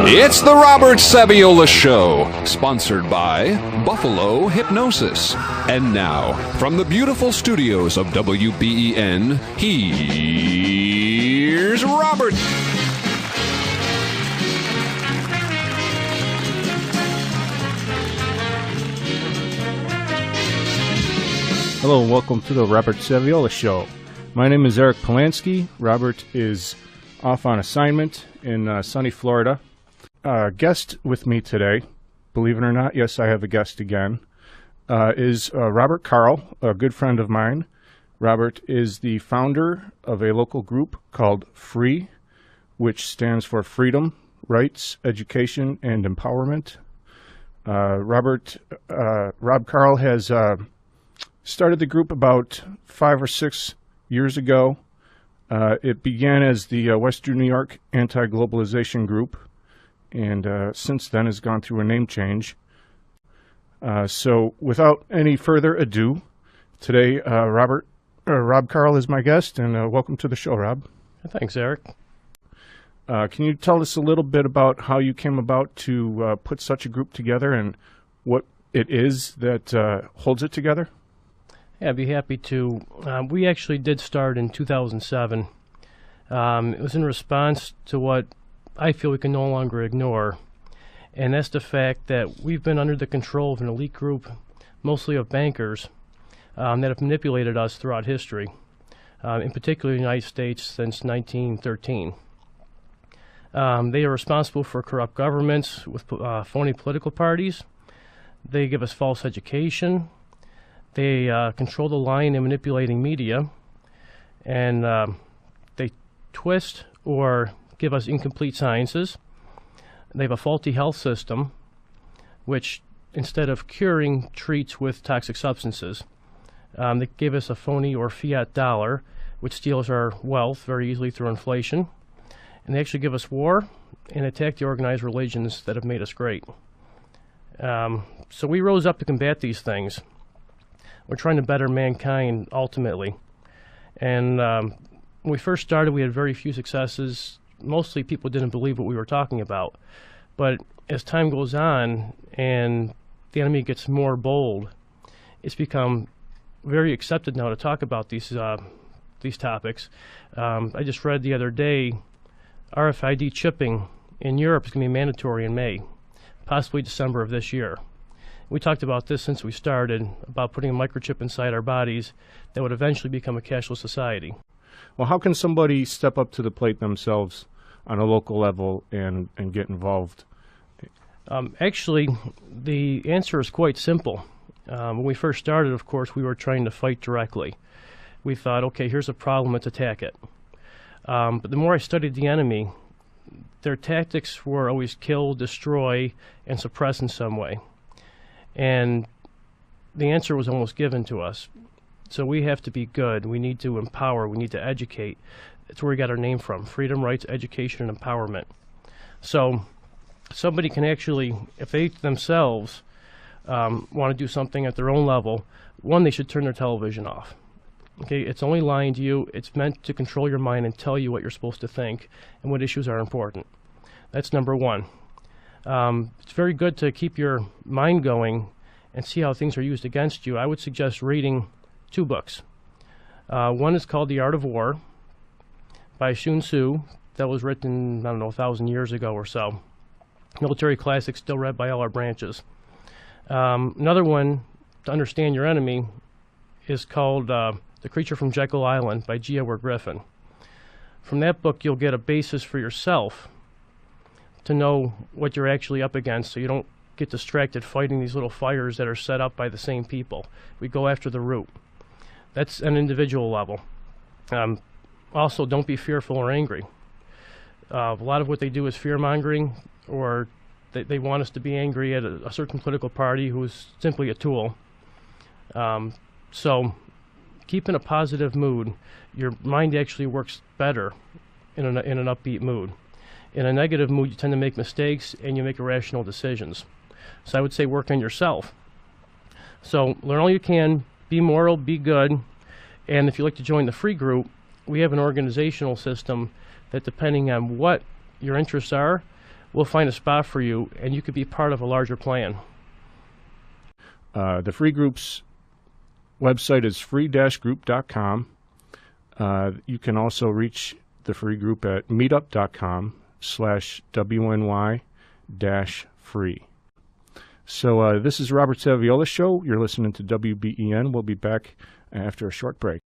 It's the Robert Saviola Show, sponsored by Buffalo Hypnosis. And now, from the beautiful studios of WBEN, here's Robert. Hello and welcome to the Robert Saviola Show. My name is Eric Polanski. Robert is off on assignment in sunny Florida. Guest with me today, believe it or not, yes, I have a guest again, is Robert Carl, a good friend of mine. Robert is the founder of a local group called FREE, which stands for Freedom, Rights, Education, and Empowerment. Rob Carl has started the group about 5 or 6 years ago. It began as the Western New York anti-globalization group, and since then has gone through a name change. So without any further ado, today Rob Carl is my guest, and welcome to the show, Rob. Thanks, Eric. Can you tell us a little bit about how you came about to put such a group together and what it is that holds it together? Yeah, I'd be happy to. We actually did start in 2007. It was in response to what I feel we can no longer ignore, and that's the fact that we've been under the control of an elite group, mostly of bankers, that have manipulated us throughout history, in particular the United States since 1913. They are responsible for corrupt governments with phony political parties. They give us false education. They control the line in manipulating media, and they twist or give us incomplete sciences. They have a faulty health system, which instead of curing, treats with toxic substances. They give us a phony or fiat dollar, which steals our wealth very easily through inflation. And they actually give us war and attack the organized religions that have made us great. So we rose up to combat these things. We're trying to better mankind ultimately. And when we first started, we had very few successes. Mostly people didn't believe what we were talking about. But as time goes on and the enemy gets more bold, it's become very accepted now to talk about these topics. I just read the other day, RFID chipping in Europe is going to be mandatory in May, possibly December of this year. We talked about this since we started, about putting a microchip inside our bodies that would eventually become a cashless society. Well, how can somebody step up to the plate themselves on a local level and get involved? Actually, the answer is quite simple. When we first started, of course, we were trying to fight directly. We thought, okay, here's a problem, let's attack it. But the more I studied the enemy, their tactics were always kill, destroy, and suppress in some way. And the answer was almost given to us. So we have to be good. We need to empower. We need to educate. That's where we got our name from: freedom, rights, education, and empowerment. So somebody can actually, if they themselves want to do something at their own level, one, they should turn their television off. Okay, it's only lying to you. It's meant to control your mind and tell you what you're supposed to think and what issues are important. That's number one. It's very good to keep your mind going and see how things are used against you. I would suggest reading 2 books. One is called The Art of War by Sun Tzu. That was written, 1,000 years ago or so. Military classic, still read by all our branches. Another one, to understand your enemy, is called The Creature from Jeckyl Island by Griffin. From that book, you'll get a basis for yourself to know what you're actually up against, so you don't get distracted fighting these little fires that are set up by the same people. We go after the root. That's an individual level. Also, don't be fearful or angry. A lot of what they do is fear-mongering, or they want us to be angry at a certain political party who is simply a tool. So keep in a positive mood. Your mind actually works better in an upbeat mood. In a negative mood, you tend to make mistakes and you make irrational decisions. So I would say work on yourself. So learn all you can, be moral, be good, and if you'd like to join the free group, we have an organizational system that, depending on what your interests are, we'll find a spot for you, and you could be part of a larger plan. The free group's website is free-group.com. You can also reach the free group at meetup.com/WNY-free. So this is Robert Saviola Show. You're listening to WBEN. We'll be back after a short break.